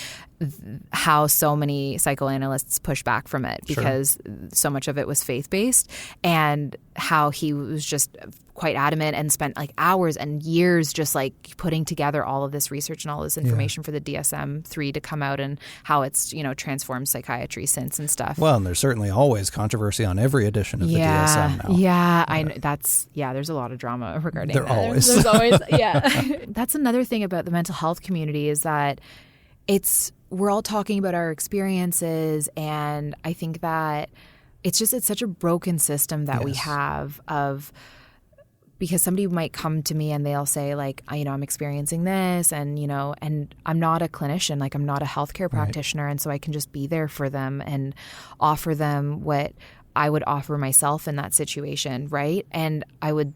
how so many psychoanalysts push back from it because so much of it was faith-based, and how he was just quite adamant and spent like hours and years just like putting together all of this research and all this information for the DSM-3 to come out, and how it's, you know, transformed psychiatry since and stuff. Well, and there's certainly always controversy on every edition of the DSM now. Yeah, I know. There's a lot of drama regarding that. There's always, That's another thing about the mental health community, is that we're all talking about our experiences, and I think that it's such a broken system that we have of, because somebody might come to me and they'll say like, I'm experiencing this, and, and I'm not a clinician, like I'm not a healthcare practitioner. And so I can just be there for them and offer them what I would offer myself in that situation. Right. And I would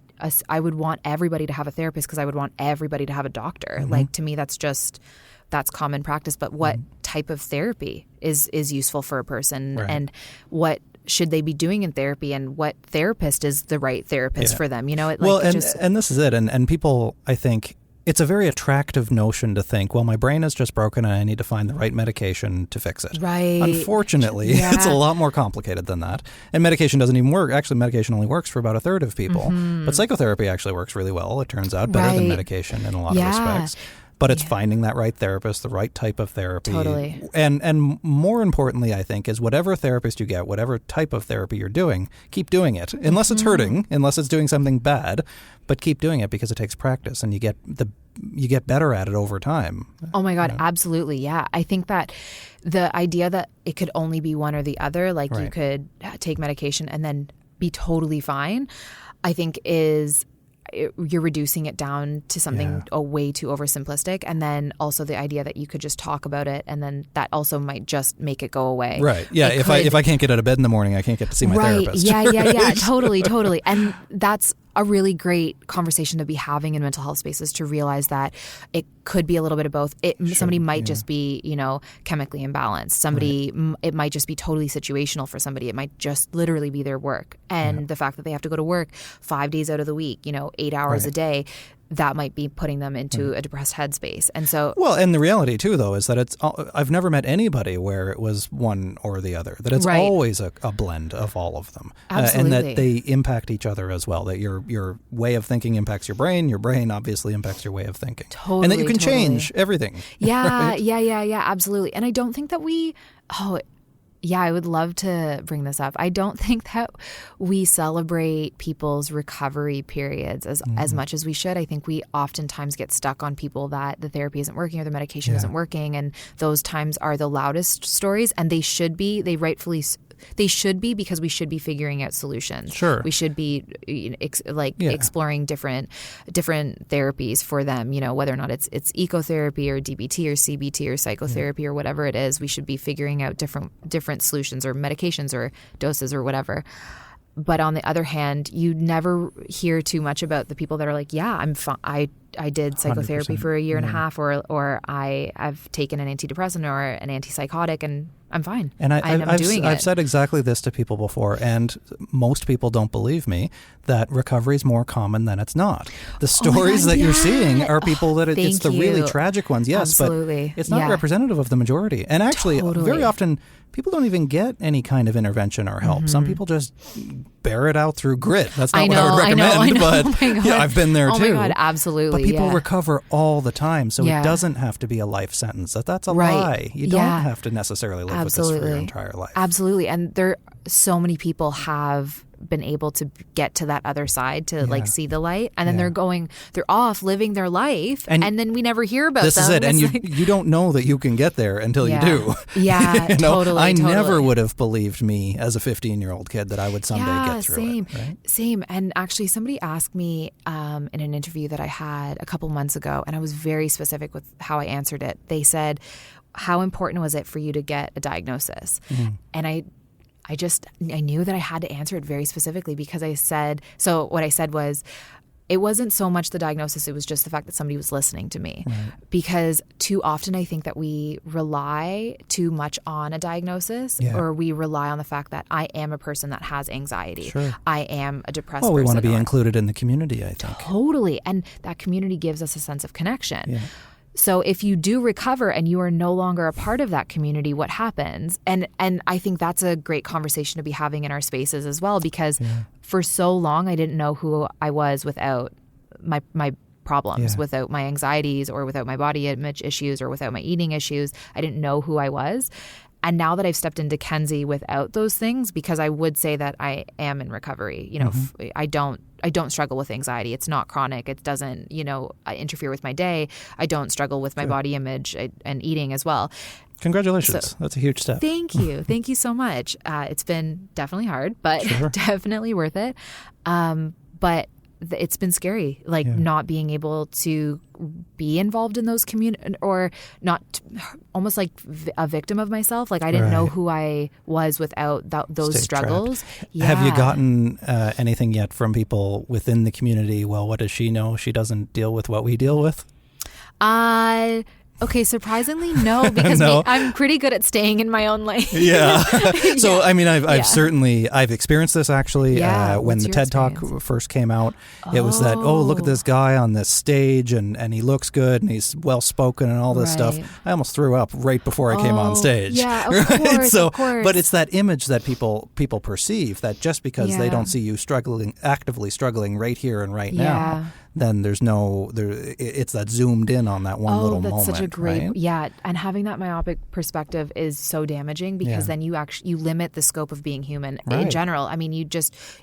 want everybody to have a therapist, because I would want everybody to have a doctor. Like, to me, that's common practice. But what type of therapy is useful for a person, and what should they be doing in therapy, and what therapist is the right therapist for them? And this is it. And people, I think, it's a very attractive notion to think, well, my brain is just broken and I need to find the right medication to fix it. Right. Unfortunately, it's a lot more complicated than that. And medication doesn't even work. Actually, medication only works for about a third of people. But psychotherapy actually works really well, it turns out, better than medication in a lot of respects. But it's finding that right therapist, the right type of therapy. Totally. And more importantly, I think, is whatever therapist you get, whatever type of therapy you're doing, keep doing it. Unless it's hurting, unless it's doing something bad, but keep doing it, because it takes practice, and you get better at it over time. Oh my God, absolutely. Yeah. I think that the idea that it could only be one or the other, like you could take medication and then be totally fine, I think you're reducing it down to something way too oversimplistic. And then also the idea that you could just talk about it, and then that also might just make it go away. Right. Yeah. If I can't get out of bed in the morning, I can't get to see my therapist. Yeah. Totally. And that's a really great conversation to be having in mental health spaces, to realize that it could be a little bit of both. Somebody might just be, chemically imbalanced. Somebody, it might just be totally situational for somebody. It might just literally be their work. And the fact that they have to go to work 5 days out of the week, 8 hours a day, that might be putting them into a depressed headspace. And so, well, and the reality too, though, is that I've never met anybody where it was one or the other. That it's always a blend of all of them, and that they impact each other as well. That your way of thinking impacts your brain obviously impacts your way of thinking, and that you can change everything. Yeah, absolutely. And I don't think that I would love to bring this up. I don't think that we celebrate people's recovery periods as much as we should. I think we oftentimes get stuck on people that the therapy isn't working or the medication isn't working, and those times are the loudest stories, and they should be. They should be, because we should be figuring out solutions. Sure. We should be exploring different therapies for them, whether or not it's ecotherapy or DBT or CBT or psychotherapy or whatever it is. We should be figuring out different solutions or medications or doses or whatever. But on the other hand, you never hear too much about the people that are like, yeah, I'm fine. I did psychotherapy for a year and a half, or I've taken an antidepressant or an antipsychotic, and I'm fine. And I've said exactly this to people before, and most people don't believe me, that recovery is more common than it's not. The stories that you're seeing are people that it's the really tragic ones, yes, absolutely. But it's not representative of the majority. And actually, very often, people don't even get any kind of intervention or help. Some people just bear it out through grit. That's not what I would recommend. I know. But oh my God. I've been there too. Oh my God, absolutely. But people recover all the time, so it doesn't have to be a life sentence. That's a lie. You don't have to necessarily live with this for your entire life. Absolutely. And so many people have been able to get to that other side to like see the light, and then they're off living their life, and then we never hear about them. This is it, and you don't know that you can get there until you do. Yeah, totally. I never would have believed me as a 15-year-old kid that I would someday get through it. Right? Same. And actually, somebody asked me in an interview that I had a couple months ago, and I was very specific with how I answered it. They said, "How important was it for you to get a diagnosis?" And I knew that I had to answer it very specifically because what I said was, it wasn't so much the diagnosis, it was just the fact that somebody was listening to me. Right. Because too often I think that we rely too much on a diagnosis, or we rely on the fact that I am a person that has anxiety. Sure. I am a depressed person. Well, we want to be included in the community, I think. Totally. And that community gives us a sense of connection. Yeah. So if you do recover and you are no longer a part of that community, what happens? And I think that's a great conversation to be having in our spaces as well, because for so long I didn't know who I was without my problems, without my anxieties, or without my body image issues, or without my eating issues. I didn't know who I was. And now that I've stepped into Kenzie without those things, because I would say that I am in recovery, I don't struggle with anxiety. It's not chronic. It doesn't, interfere with my day. I don't struggle with my body image and eating as well. Congratulations. That's a huge step. Thank you. Thank you so much. It's been definitely hard, but definitely worth it. But it's been scary, not being able to be involved in those or not, almost like a victim of myself. Like I didn't know who I was without those struggles. Yeah. Have you gotten anything yet from people within the community? Well, what does she know? She doesn't deal with what we deal with? Okay, surprisingly, no, because I'm pretty good at staying in my own lane. Yeah. So, I mean, I've experienced this actually when the TED Talk first came out. It was that, look at this guy on this stage and he looks good and he's well-spoken and all this stuff. I almost threw up right before I came on stage. Yeah, of course, of course. But it's that image that people perceive, that just because they don't see you actively struggling right here and right now, then it's that zoomed in on that one little moment. Such a great, and having that myopic perspective is so damaging, because then you limit the scope of being human in general. I mean,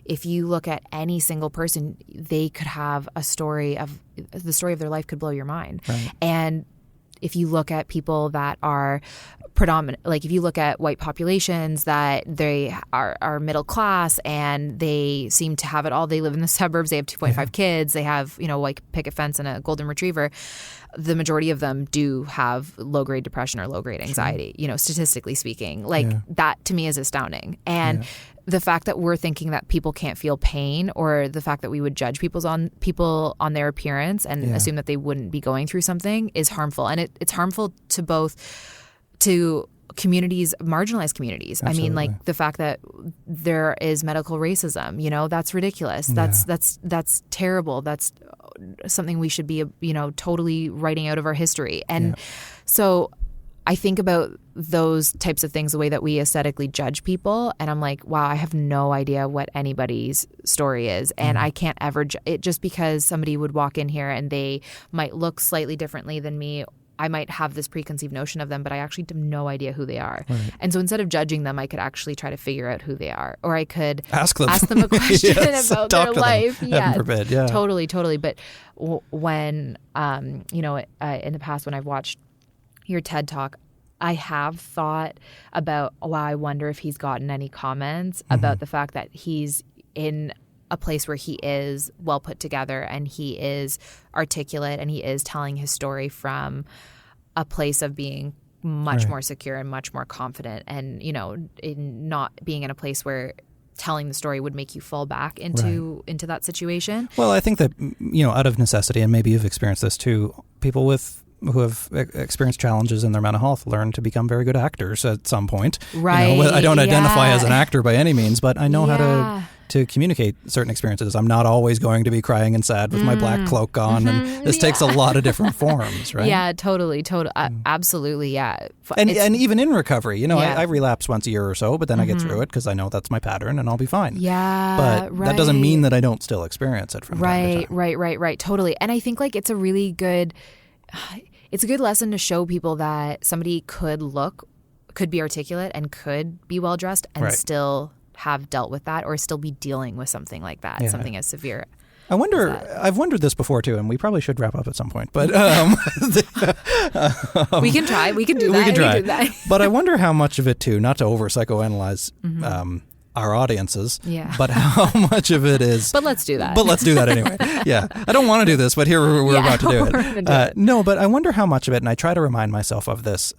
if you look at any single person, they could have the story of their life could blow your mind. Right. And if you look at people that are predominant, like if you look at white populations that they are middle class and they seem to have it all. They live in the suburbs. They have 2.5 kids. They have, like picket fence and a golden retriever. The majority of them do have low-grade depression or low-grade anxiety, statistically speaking. That to me is astounding. And the fact that we're thinking that people can't feel pain, or the fact that we would judge people on their appearance and assume that they wouldn't be going through something is harmful. And it's harmful to communities, marginalized communities. Absolutely. I mean, the fact that there is medical racism, that's ridiculous. That's terrible. That's something we should be, totally writing out of our history. And so I think about those types of things, the way that we aesthetically judge people, and I'm like, wow, I have no idea what anybody's story is. And I can't ever it just because somebody would walk in here and they might look slightly differently than me. I might have this preconceived notion of them, but I actually have no idea who they are. Right. And so instead of judging them, I could actually try to figure out who they are. Or I could ask them a question about their life. Heaven forbid, Totally. But when, in the past when I've watched your TED Talk, I have thought about, I wonder if he's gotten any comments about the fact that he's in a place where he is well put together and he is articulate and he is telling his story from a place of being much more secure and much more confident, and in not being in a place where telling the story would make you fall back into that situation. Well, I think that out of necessity, and maybe you've experienced this too, people who have experienced challenges in their mental health learn to become very good actors at some point. Right. I don't identify as an actor by any means, but I know how to to communicate certain experiences. I'm not always going to be crying and sad with my black cloak on, and this takes a lot of different forms, right? Yeah, totally. Absolutely, yeah. And even in recovery, I relapse once a year or so, but then I get through it because I know that's my pattern and I'll be fine. Yeah, but that doesn't mean that I don't still experience it from time to time. Right. Totally. And I think like it's a really good, it's a good lesson to show people that somebody could be articulate and could be well dressed and still have dealt with that or still be dealing with something like that, something as severe. I've wondered this before too, and we probably should wrap up at some point. But we can try. We can do that. We can try. But I wonder how much of it too, not to over psychoanalyze our audiences, but how much of it is. But let's do that. But let's do that anyway. Yeah, I don't want to do this, but here we're about to do it. No, but I wonder how much of it, and I try to remind myself of this,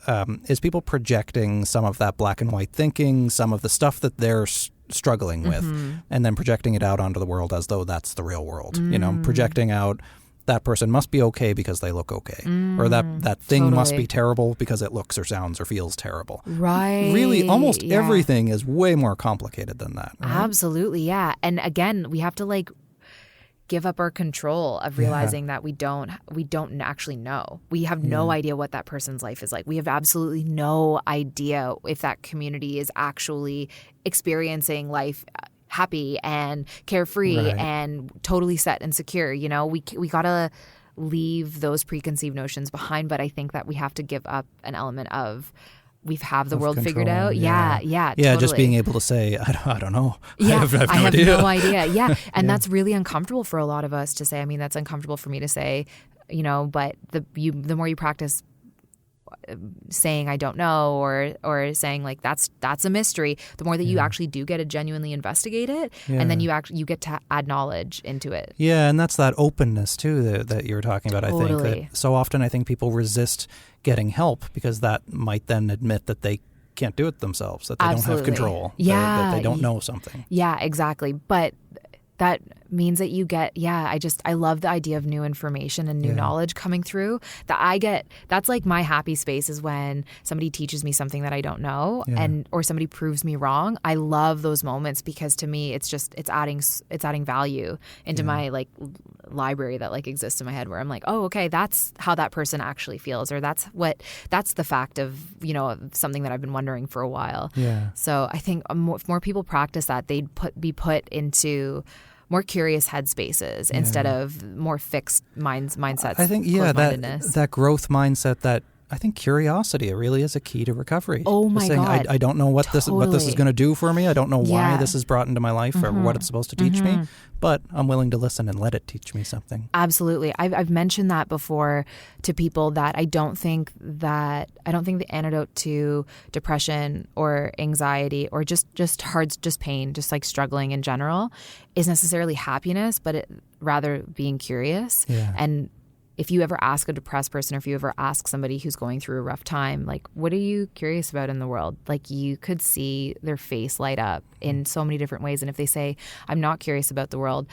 is people projecting some of that black and white thinking, some of the stuff that they're struggling with, and then projecting it out onto the world as though that's the real world. Projecting out that person must be okay because they look okay, or that thing must be terrible because it looks or sounds or feels terrible. Right. Really, almost everything is way more complicated than that. Right? Absolutely, yeah. And again, we have to like give up our control of realizing that we don't actually know. We have no idea what that person's life is like. We have absolutely no idea if that community is actually experiencing life happy and carefree and totally set and secure. We gotta leave those preconceived notions behind, but I think that we have to give up an element of we have the world figured out. Yeah, totally. Just being able to say, I don't know. Yeah, I have no idea. Yeah, and that's really uncomfortable for a lot of us to say. I mean, that's uncomfortable for me to say, but the more you practice saying I don't know or saying like that's a mystery, the more that you actually do get to genuinely investigate it, and then you get to add knowledge into it. Yeah, and that's that openness too that you were talking about. Totally. I think that so often I think people resist getting help because that might then admit that they can't do it themselves, that they don't have control, that they don't know something. Yeah, exactly. But that means that you get, I love the idea of new information and new knowledge coming through that's like my happy space is when somebody teaches me something that I don't know or somebody proves me wrong. I love those moments because to me, it's adding value into my like library that like exists in my head where I'm like, oh, okay, that's how that person actually feels, or that's the fact of, something that I've been wondering for a while. Yeah. So I think if more people practice that, they'd be put into more curious headspaces instead of more fixed mindsets. I think, that growth mindset, that I think curiosity really is a key to recovery. Oh my God. I don't know what this is going to do for me. I don't know why this is brought into my life or what it's supposed to teach me, but I'm willing to listen and let it teach me something. Absolutely. I've mentioned that before to people that I don't think the antidote to depression or anxiety or just pain, just like struggling in general, is necessarily happiness, but rather being curious. Yeah. And if you ever ask a depressed person, or if you ever ask somebody who's going through a rough time, like, what are you curious about in the world? Like, you could see their face light up in so many different ways. And if they say, I'm not curious about the world,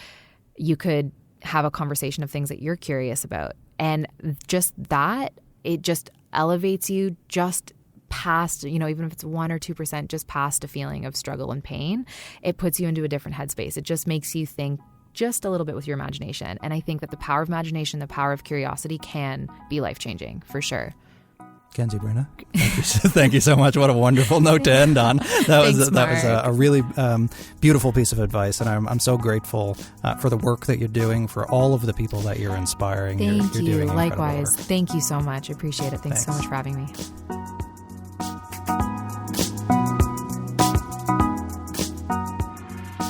you could have a conversation of things that you're curious about. And just that, it just elevates you just past, even if it's 1 or 2%, just past a feeling of struggle and pain. It puts you into a different headspace. It just makes you think just a little bit with your imagination. And I think that the power of imagination, the power of curiosity can be life-changing for sure. Kenzie Brenna, thank you so much. What a wonderful note to end on. That was a really beautiful piece of advice, and I'm so grateful for the work that you're doing, for all of the people that you're inspiring. Thank you're you. Doing Likewise. Work. Thank you so much. I appreciate it. Thanks so much for having me.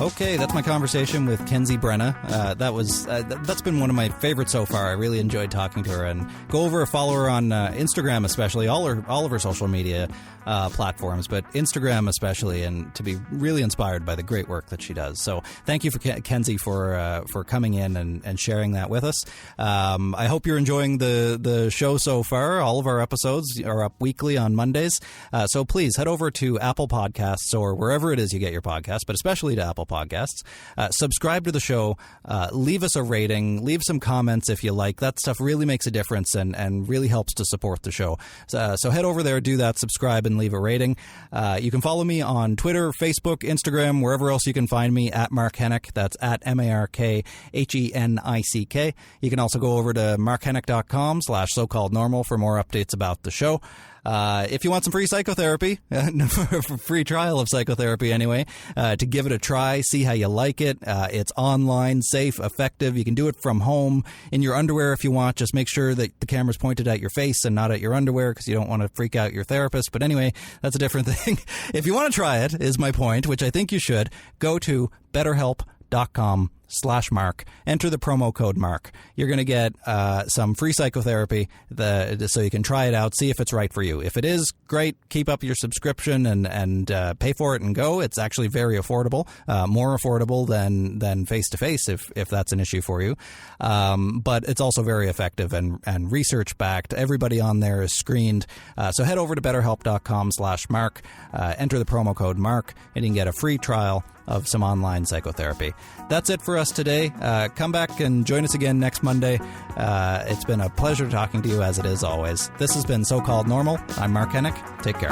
Okay, that's my conversation with Kenzie Brenna. That's been one of my favorites so far. I really enjoyed talking to her. And go over and follow her on Instagram, especially all of her social media platforms, but Instagram especially, and to be really inspired by the great work that she does. So thank you for Kenzie for coming in and sharing that with us. I hope you're enjoying the show so far. All of our episodes are up weekly on Mondays. So please head over to Apple Podcasts or wherever it is you get your podcasts, but especially to Apple Podcasts. podcasts. Subscribe to the show. Leave us a rating. Leave some comments if you like. That stuff really makes a difference and really helps to support the show. So head over there, do that, subscribe, and leave a rating. You can follow me on Twitter, Facebook, Instagram, wherever else you can find me, at Mark Hennick. That's at MarkHenick. You can also go over to markhennick.com/so-called-normal for more updates about the show. If you want some free psychotherapy, free trial of psychotherapy anyway, to give it a try, see how you like it. It's online, safe, effective. You can do it from home in your underwear if you want. Just make sure that the camera's pointed at your face and not at your underwear because you don't want to freak out your therapist. But anyway, that's a different thing. If you want to try it, is my point, which I think you should, go to betterhelp.com/Mark. Enter the promo code Mark. You're going to get some free psychotherapy so you can try it out, see if it's right for you. If it is, great. Keep up your subscription and pay for it and go. It's actually very affordable, more affordable than face-to-face if that's an issue for you. But it's also very effective and research-backed. Everybody on there is screened. So head over to betterhelp.com/Mark. Enter the promo code Mark, and you can get a free trial of some online psychotherapy. That's it for us today. Come back and join us again next Monday. It's been a pleasure talking to you, as it is always. This has been So-Called Normal. I'm Mark Hennick. Take care.